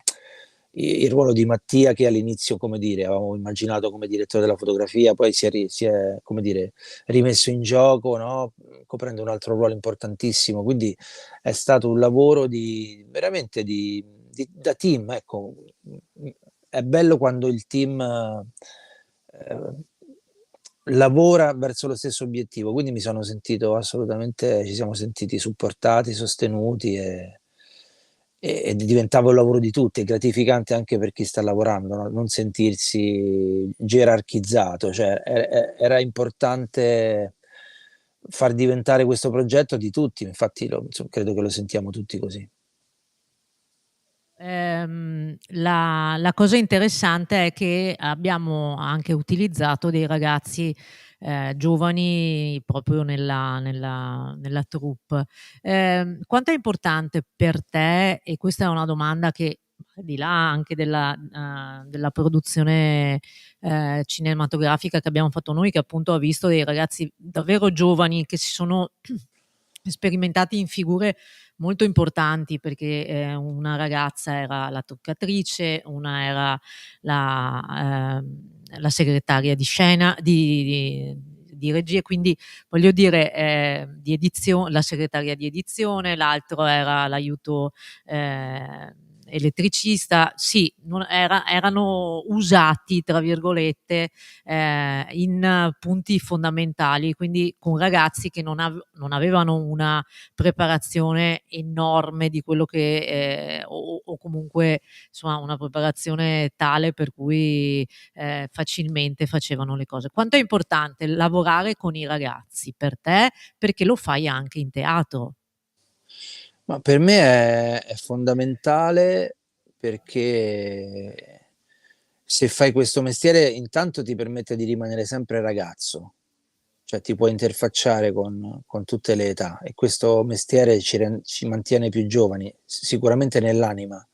S4: il ruolo di Mattia, che all'inizio, come dire, avevamo immaginato come direttore della fotografia, poi come dire, rimesso in gioco, no? Coprendo un altro ruolo importantissimo. Quindi è stato un lavoro veramente da team, ecco. È bello quando il team lavora verso lo stesso obiettivo, quindi mi sono sentito assolutamente, ci siamo sentiti supportati, sostenuti, e diventava un lavoro di tutti, è gratificante anche per chi sta lavorando, no? Non sentirsi gerarchizzato, cioè era importante far diventare questo progetto di tutti, infatti insomma, credo che lo sentiamo tutti così.
S1: La cosa interessante è che abbiamo anche utilizzato dei ragazzi, giovani proprio nella troupe. Quanto è importante per te, e questa è una domanda che al di là anche della produzione, cinematografica che abbiamo fatto noi, che appunto ha visto dei ragazzi davvero giovani che si sono sperimentati in figure molto importanti, perché, una ragazza era la truccatrice, una era la segretaria di scena di regie, quindi voglio dire, di la segreteria di edizione, l'altro era l'aiuto elettricista. Sì, erano "usati" tra virgolette, in punti fondamentali, quindi con ragazzi che non avevano una preparazione enorme di quello che o comunque insomma una preparazione tale per cui facilmente facevano le cose. Quanto è importante lavorare con i ragazzi per te, perché lo fai anche in teatro?
S4: Ma per me è fondamentale perché se fai questo mestiere intanto ti permette di rimanere sempre ragazzo, cioè ti puoi interfacciare con tutte le età e questo mestiere ci mantiene più giovani, sicuramente nell'anima.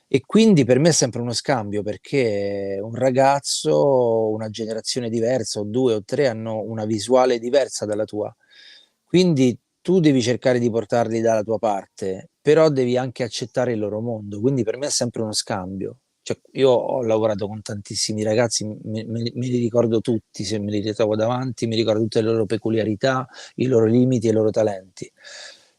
S4: E quindi per me è sempre uno scambio perché un ragazzo, una generazione diversa, o due o tre, hanno una visuale diversa dalla tua. Quindi tu devi cercare di portarli dalla tua parte, però devi anche accettare il loro mondo. Quindi per me è sempre uno scambio. Cioè, io ho lavorato con tantissimi ragazzi, me li ricordo tutti, se me li ritrovo davanti, mi ricordo tutte le loro peculiarità, i loro limiti e i loro talenti.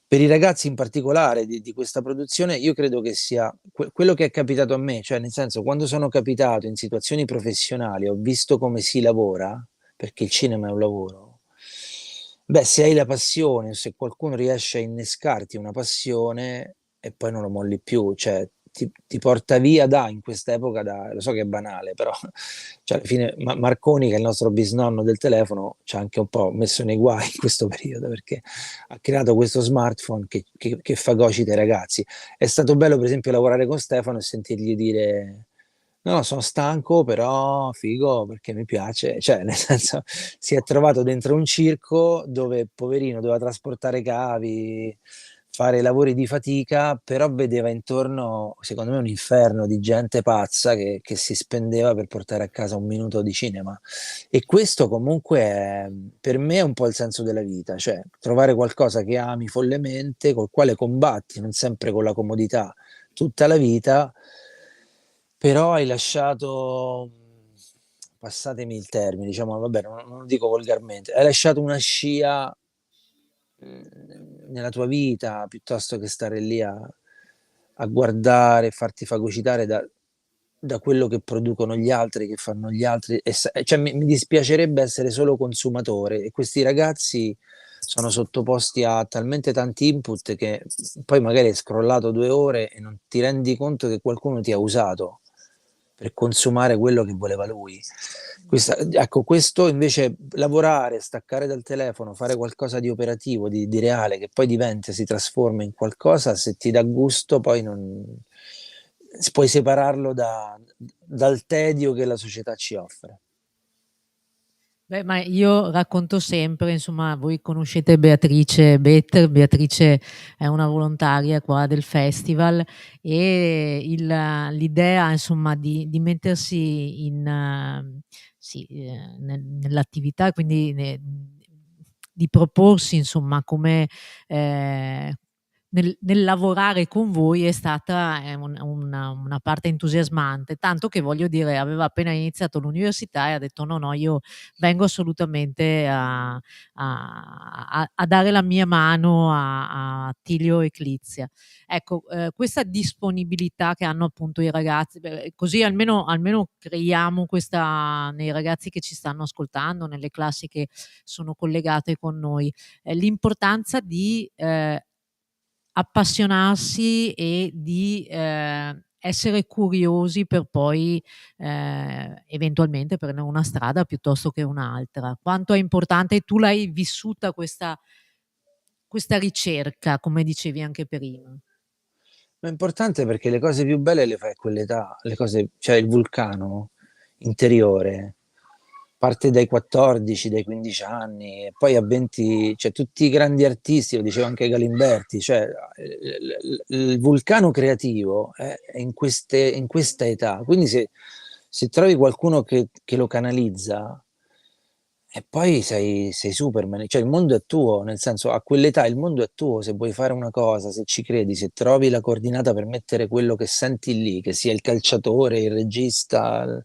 S4: Per i ragazzi in particolare di questa produzione, io credo che sia quello che è capitato a me, cioè nel senso, quando sono capitato in situazioni professionali, ho visto come si lavora, perché il cinema è un lavoro. Beh, se hai la passione, se qualcuno riesce a innescarti una passione e poi non lo molli più, cioè ti porta via in questa epoca, lo so che è banale, però cioè, alla fine Marconi, che è il nostro bisnonno del telefono, ci ha anche un po' messo nei guai in questo periodo, perché ha creato questo smartphone che fagocita i ragazzi. È stato bello, per esempio, lavorare con Stefano e sentirgli dire: no, sono stanco, però figo perché mi piace. Cioè, nel senso, si è trovato dentro un circo dove, poverino, doveva trasportare cavi, fare lavori di fatica, però vedeva intorno, secondo me, un inferno di gente pazza che si spendeva per portare a casa un minuto di cinema. E questo comunque per me è un po' il senso della vita, cioè trovare qualcosa che ami follemente, col quale combatti, non sempre con la comodità, tutta la vita, però hai lasciato, passatemi il termine, diciamo, vabbè, non lo dico volgarmente, hai lasciato una scia nella tua vita piuttosto che stare lì a guardare, farti fagocitare da quello che producono gli altri, che fanno gli altri. Cioè, mi dispiacerebbe essere solo consumatore e questi ragazzi sono sottoposti a talmente tanti input che poi magari hai scrollato 2 ore e non ti rendi conto che qualcuno ti ha usato per consumare quello che voleva lui. Ecco, questo invece, lavorare, staccare dal telefono, fare qualcosa di operativo, di reale, che poi diventa, si trasforma in qualcosa, se ti dà gusto, poi non puoi separarlo dal tedio che la società ci offre.
S1: Beh, ma io racconto sempre, insomma, voi conoscete Beatrice Better. Beatrice è una volontaria qua del festival e l'idea, insomma, di mettersi sì, nell'attività, quindi di proporsi, insomma, come nel lavorare con voi è stata una parte entusiasmante, tanto che voglio dire, aveva appena iniziato l'università e ha detto: "No, no, io vengo assolutamente a dare la mia mano a Attilio e Clizia". Ecco, questa disponibilità che hanno appunto i ragazzi, beh, così almeno creiamo questa nei ragazzi che ci stanno ascoltando, nelle classi che sono collegate con noi, l'importanza di, appassionarsi e di, essere curiosi per poi, eventualmente prendere una strada piuttosto che un'altra. Quanto è importante, tu l'hai vissuta questa ricerca, come dicevi anche prima.
S4: Ma è importante perché le cose più belle le fai a quell'età, le cose, cioè il vulcano interiore parte dai 14, dai 15 anni, e poi a 20, cioè tutti i grandi artisti, lo diceva anche Galimberti, cioè il vulcano creativo è in questa età, quindi se trovi qualcuno che lo canalizza, e poi sei Superman, cioè il mondo è tuo, nel senso a quell'età il mondo è tuo, se vuoi fare una cosa, se ci credi, se trovi la coordinata per mettere quello che senti lì, che sia il calciatore, il regista,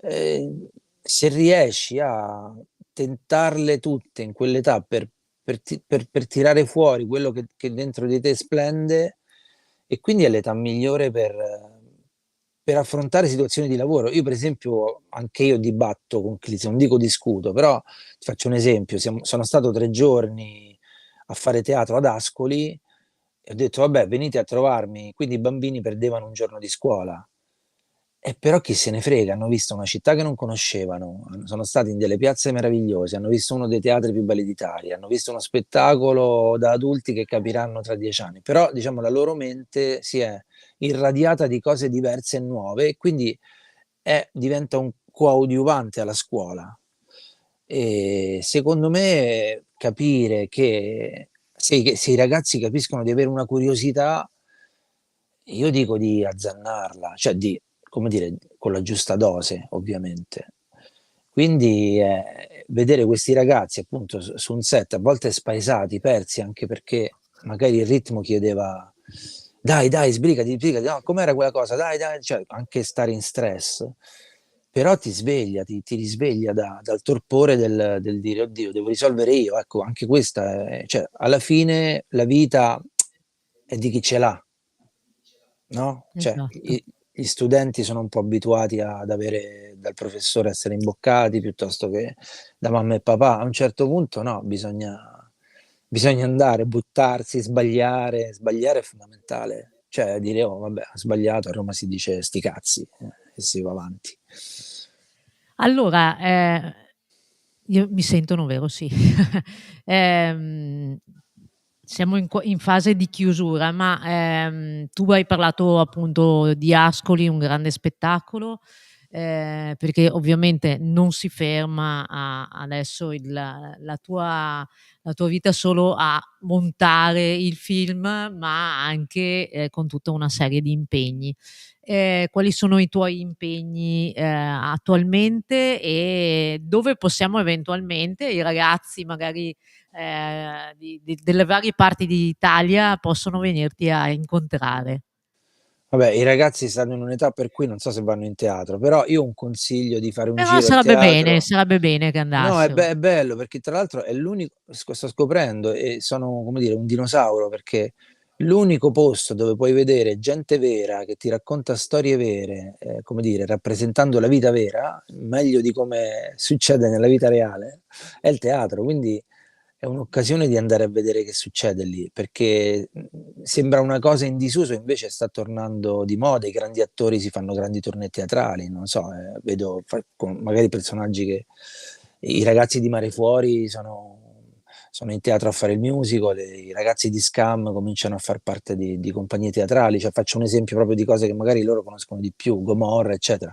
S4: eh, se riesci tentarle tutte in quell'età per tirare fuori quello che dentro di te splende, e quindi è l'età migliore per affrontare situazioni di lavoro. Io, per esempio, anche io dibatto con clienti, non dico discuto, però ti faccio un esempio. Sono stato 3 giorni a fare teatro ad Ascoli e ho detto, vabbè, venite a trovarmi. Quindi i bambini perdevano un giorno di scuola. E però chi se ne frega, hanno visto una città che non conoscevano, sono stati in delle piazze meravigliose, hanno visto uno dei teatri più belli d'Italia, hanno visto uno spettacolo da adulti che capiranno tra 10 anni. Però, diciamo, la loro mente si è irradiata di cose diverse e nuove, e quindi diventa un coadiuvante alla scuola. E secondo me capire se i ragazzi capiscono di avere una curiosità, io dico di azzannarla, cioè di, come dire, con la giusta dose, ovviamente. Quindi vedere questi ragazzi appunto su un set, a volte spaesati, persi, anche perché magari il ritmo chiedeva dai, dai, sbrigati, sbrigati, no, com'era quella cosa, dai, dai, cioè anche stare in stress, però ti sveglia, ti risveglia dal torpore del dire, oddio, devo risolvere io. Ecco, anche questa, cioè, alla fine la vita è di chi ce l'ha, no? Cioè,
S1: Esatto.
S4: gli studenti sono un po' abituati ad avere dal professore essere imboccati piuttosto che da mamma e papà. A un certo punto no, bisogna andare, buttarsi, sbagliare. Sbagliare è fondamentale. Cioè, dire, oh, vabbè, ha sbagliato, a Roma si dice sti cazzi, e si va avanti.
S1: Allora, io mi sentono, vero? Sì. Ehm, Siamo in fase di chiusura, ma, tu hai parlato appunto di Ascoli, un grande spettacolo, perché ovviamente non si ferma a adesso la tua vita solo a montare il film, ma anche, con tutta una serie di impegni. Quali sono i tuoi impegni, attualmente, e dove possiamo eventualmente i ragazzi magari, delle varie parti d'Italia possono venirti a incontrare?
S4: Vabbè, i ragazzi stanno in un'età per cui non so se vanno in teatro, però io ho un consiglio di fare un
S1: Però
S4: giro al teatro.
S1: sarebbe bene che
S4: No,
S1: andassero.
S4: è bello perché tra l'altro è l'unico, sto scoprendo, e sono, come dire, un dinosauro, perché l'unico posto dove puoi vedere gente vera che ti racconta storie vere, come dire, rappresentando la vita vera, meglio di come succede nella vita reale, è il teatro. Quindi è un'occasione di andare a vedere che succede lì, perché sembra una cosa in disuso, invece sta tornando di moda, i grandi attori si fanno grandi tournée teatrali, non so, vedo con magari personaggi che i ragazzi di Mare Fuori sono in teatro a fare il musical, e i ragazzi di Scam cominciano a far parte di compagnie teatrali. Cioè, faccio un esempio proprio di cose che magari loro conoscono di più, Gomorra, eccetera.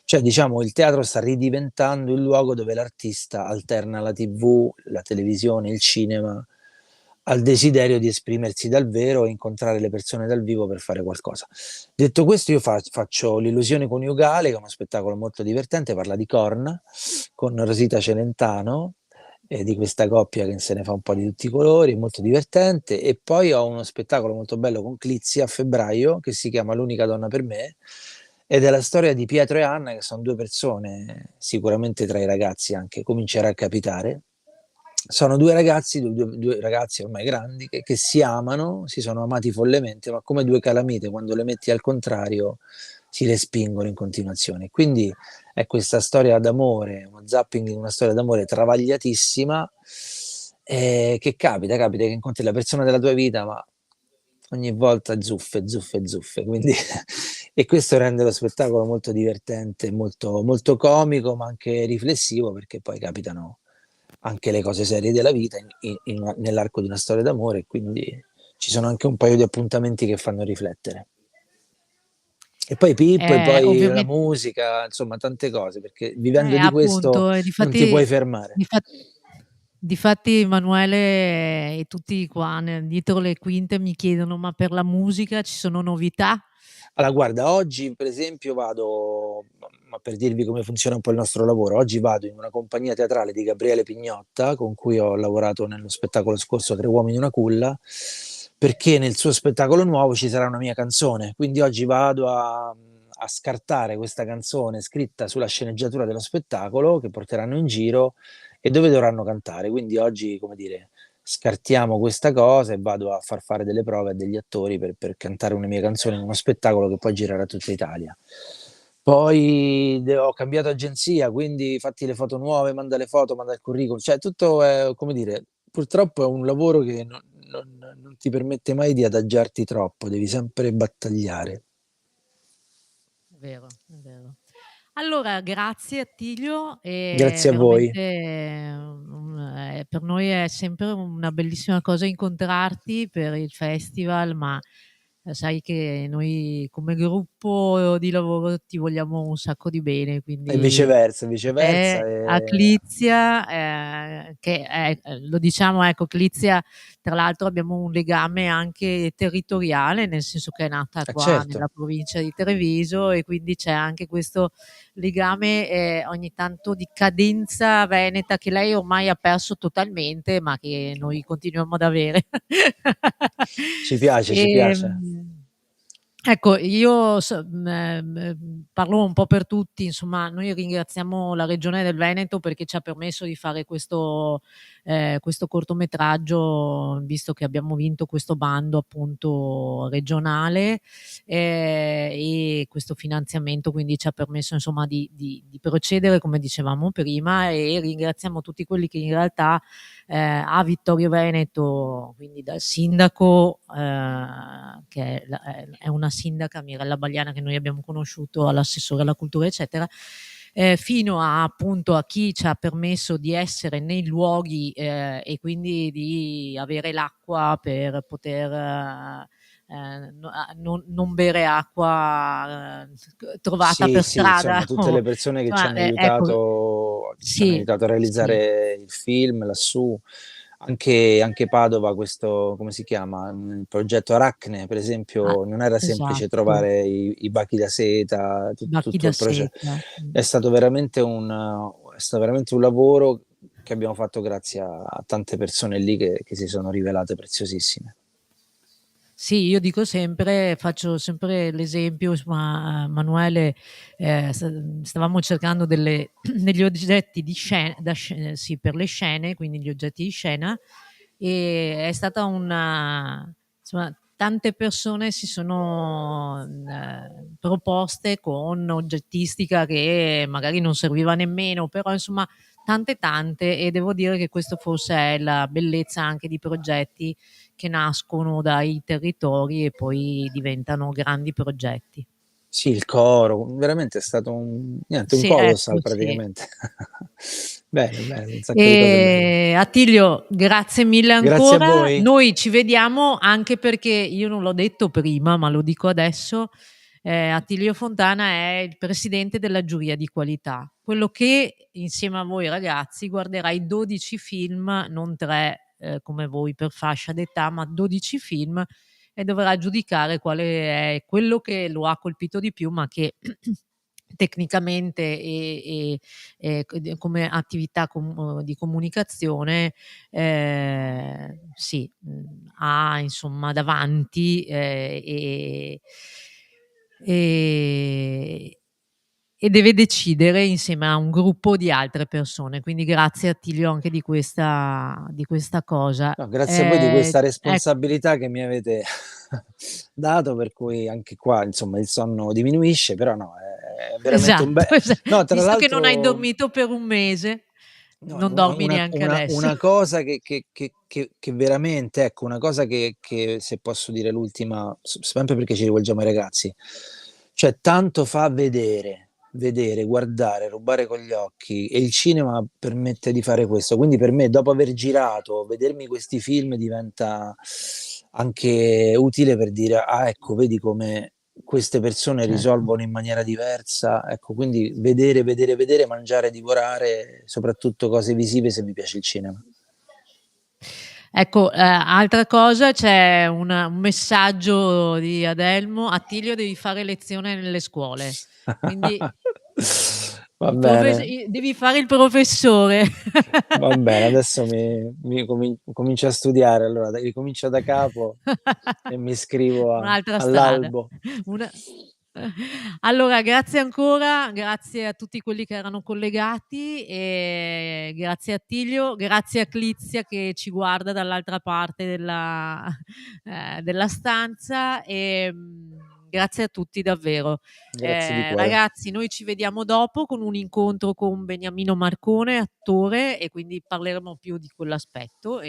S4: Cioè, diciamo, il teatro sta ridiventando il luogo dove l'artista alterna la TV, la televisione, il cinema, al desiderio di esprimersi dal vero e incontrare le persone dal vivo per fare qualcosa. Detto questo, io faccio L'illusione coniugale, che è uno spettacolo molto divertente, parla di Korn, con Rosita Celentano, di questa coppia che se ne fa un po' di tutti i colori, molto divertente. E poi ho uno spettacolo molto bello con Clizzi a febbraio, che si chiama L'unica donna per me, ed è la storia di Pietro e Anna, che sono 2 persone, sicuramente tra i ragazzi anche comincerà a capitare. Sono 2 ragazzi, due ragazzi ormai grandi, che si amano, si sono amati follemente, ma come 2 calamite, quando le metti al contrario si respingono in continuazione. Quindi è questa storia d'amore, uno zapping di una storia d'amore travagliatissima, che capita che incontri la persona della tua vita, ma ogni volta zuffe, zuffe, zuffe. Quindi, e questo rende lo spettacolo molto divertente, molto, molto comico, ma anche riflessivo, perché poi capitano anche le cose serie della vita nell'arco di una storia d'amore, quindi ci sono anche un paio di appuntamenti che fanno riflettere. E poi Pippo, e poi la
S1: Ovviamen
S4: musica, insomma tante cose, perché vivendo di questo
S1: appunto,
S4: non ti puoi fermare.
S1: difa difatti Emanuele e tutti qua dietro le quinte mi chiedono: "Ma per la musica ci sono novità?"
S4: Allora, guarda, oggi per esempio vado, ma per dirvi come funziona un po' il nostro lavoro, oggi vado in una compagnia teatrale di Gabriele Pignotta, con cui ho lavorato nello spettacolo scorso Tre uomini e una culla, perché nel suo spettacolo nuovo ci sarà una mia canzone. Quindi oggi vado a scartare questa canzone scritta sulla sceneggiatura dello spettacolo che porteranno in giro, e dove dovranno cantare. Quindi oggi, come dire, scartiamo questa cosa e vado a far fare delle prove a degli attori per cantare una mia canzone in uno spettacolo che poi girerà tutta Italia. Poi ho cambiato agenzia, quindi fatti le foto nuove, manda le foto, manda il curriculum, cioè tutto è, come dire, purtroppo è un lavoro che non ti permette mai di adagiarti troppo, devi sempre battagliare.
S1: È vero, è vero. Allora, grazie Attilio,
S4: Grazie a voi.
S1: veramente, per noi è sempre una bellissima cosa incontrarti per il festival, ma sai che noi come gruppo di lavoro ti vogliamo un sacco di bene,
S4: E
S1: quindi a
S4: viceversa.
S1: te, a Clizia, che è, lo diciamo, ecco, Clizia tra l'altro abbiamo un legame anche territoriale, nel senso che è nata qua
S4: Certo.
S1: nella provincia di Treviso e quindi c'è anche questo legame, ogni tanto di cadenza veneta che lei ormai ha perso totalmente, ma che noi continuiamo ad avere.
S4: Ci piace, ci piace.
S1: Ecco, io parlo un po' per tutti, insomma, noi ringraziamo la Regione del Veneto perché ci ha permesso di fare questo cortometraggio, visto che abbiamo vinto questo bando appunto regionale, e questo finanziamento quindi ci ha permesso insomma di procedere come dicevamo prima, e ringraziamo tutti quelli che in realtà a Vittorio Veneto, quindi dal sindaco, che è una sindaca, Mirella Bagliana, che noi abbiamo conosciuto, all'assessore alla cultura, eccetera, fino a appunto a chi ci ha permesso di essere nei luoghi e quindi di avere l'acqua per poter non bere acqua trovata
S4: Sì,
S1: per
S4: sì,
S1: strada.
S4: insomma, tutte le persone che
S1: Insomma, ecco,
S4: ci hanno
S1: sì,
S4: aiutato a
S1: sì.
S4: realizzare il film lassù. Anche Padova, questo, come si chiama? Il progetto Aracne, per
S1: Ah,
S4: esempio, non era semplice
S1: esatto,
S4: trovare i bachi da seta,
S1: Bacchi
S4: tutto
S1: da
S4: il progetto.
S1: seta.
S4: È stato veramente un lavoro che abbiamo fatto grazie a tante persone lì che si sono rivelate preziosissime.
S1: Sì, io dico sempre, faccio sempre l'esempio, insomma, Manuele, stavamo cercando degli oggetti di sì, per le scene, quindi gli oggetti di scena, e è stata una, insomma, tante persone si sono proposte con oggettistica che magari non serviva nemmeno, però insomma tante, e devo dire che questo forse è la bellezza anche di progetti che nascono dai territori e poi diventano grandi progetti.
S4: Sì, il coro, veramente è stato niente, un
S1: Sì,
S4: colossal
S1: ecco, sì.
S4: praticamente. Bene, bene, un sacco di cose belle.
S1: Attilio, grazie mille
S4: Grazie a
S1: ancora.
S4: voi.
S1: Noi ci vediamo anche perché io non l'ho detto prima, ma lo dico adesso. Attilio Fontana è il presidente della giuria di qualità, quello che insieme a voi ragazzi guarderà i 12 film, non 3 come voi per fascia d'età, ma 12 film, e dovrà giudicare quale è quello che lo ha colpito di più, ma che tecnicamente come attività di comunicazione, sì, ha insomma davanti, e e deve decidere insieme a un gruppo di altre persone. Quindi grazie Attilio anche di questa cosa.
S4: No, grazie a voi di questa
S1: Ec
S4: responsabilità che mi avete dato, per cui anche qua, insomma, il sonno diminuisce, però no, è veramente un
S1: esatto,
S4: bel... No, tra
S1: visto che non hai
S4: l'altro,
S1: dormito per un mese,
S4: no,
S1: non dormi neanche adesso.
S4: una cosa che veramente, ecco, una cosa che se posso dire l'ultima, sempre perché ci rivolgiamo ai ragazzi, cioè tanto fa vedere, guardare, rubare con gli occhi, e il cinema permette di fare questo. Quindi per me, dopo aver girato, vedermi questi film diventa anche utile per dire, ah, ecco, vedi come queste persone
S1: Certo.
S4: risolvono in maniera diversa. Ecco, quindi vedere, mangiare, divorare, soprattutto cose visive se vi piace il cinema.
S1: Ecco, altra cosa, c'è un messaggio di Adelmo: "Attilio devi fare lezione nelle scuole". Quindi
S4: Va bene,
S1: devi fare il professore.
S4: va bene, adesso comincio a studiare, allora ricomincio da capo e mi iscrivo
S1: Un'altra strada.
S4: all'albo.
S1: Una Allora grazie ancora, grazie a tutti quelli che erano collegati, grazie a Attilio, grazie a Clizia che ci guarda dall'altra parte della stanza, grazie a tutti davvero.
S4: Grazie di cuore.
S1: Ragazzi, noi ci vediamo dopo con un incontro con Beniamino Marcone, attore, e quindi parleremo più di quell'aspetto,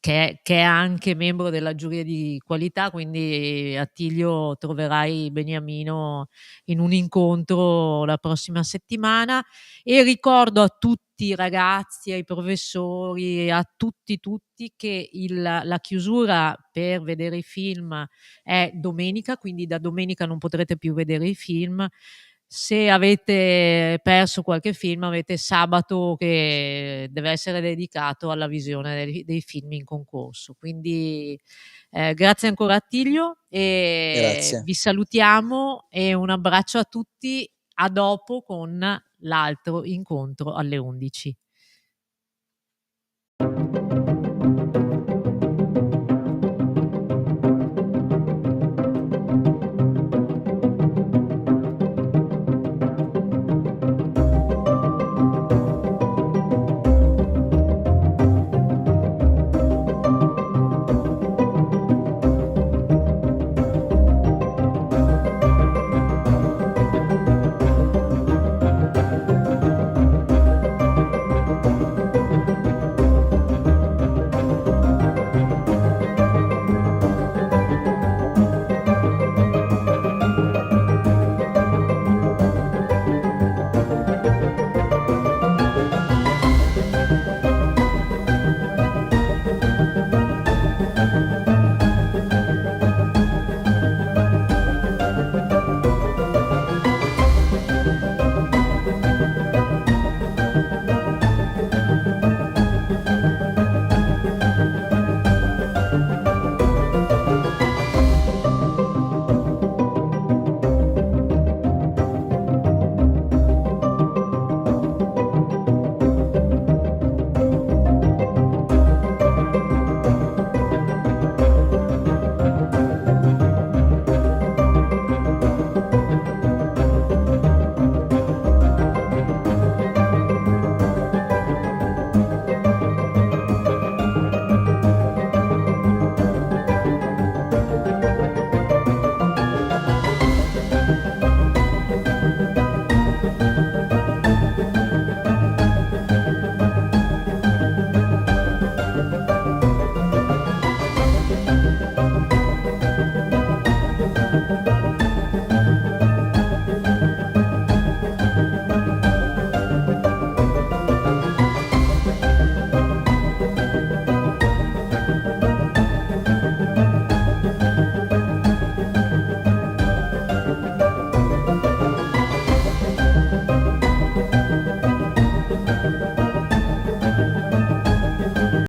S1: che è anche membro della giuria di qualità, quindi Attilio troverai Beniamino in un incontro la prossima settimana. E ricordo a tutti i ragazzi, ai professori, a tutti che la chiusura per vedere i film è domenica, quindi da domenica non potrete più vedere i film. Se avete perso qualche film, avete sabato che deve essere dedicato alla visione dei film in concorso. Quindi grazie ancora Attilio, e
S4: Grazie.
S1: vi salutiamo e un abbraccio a tutti. A dopo con l'altro incontro alle 11.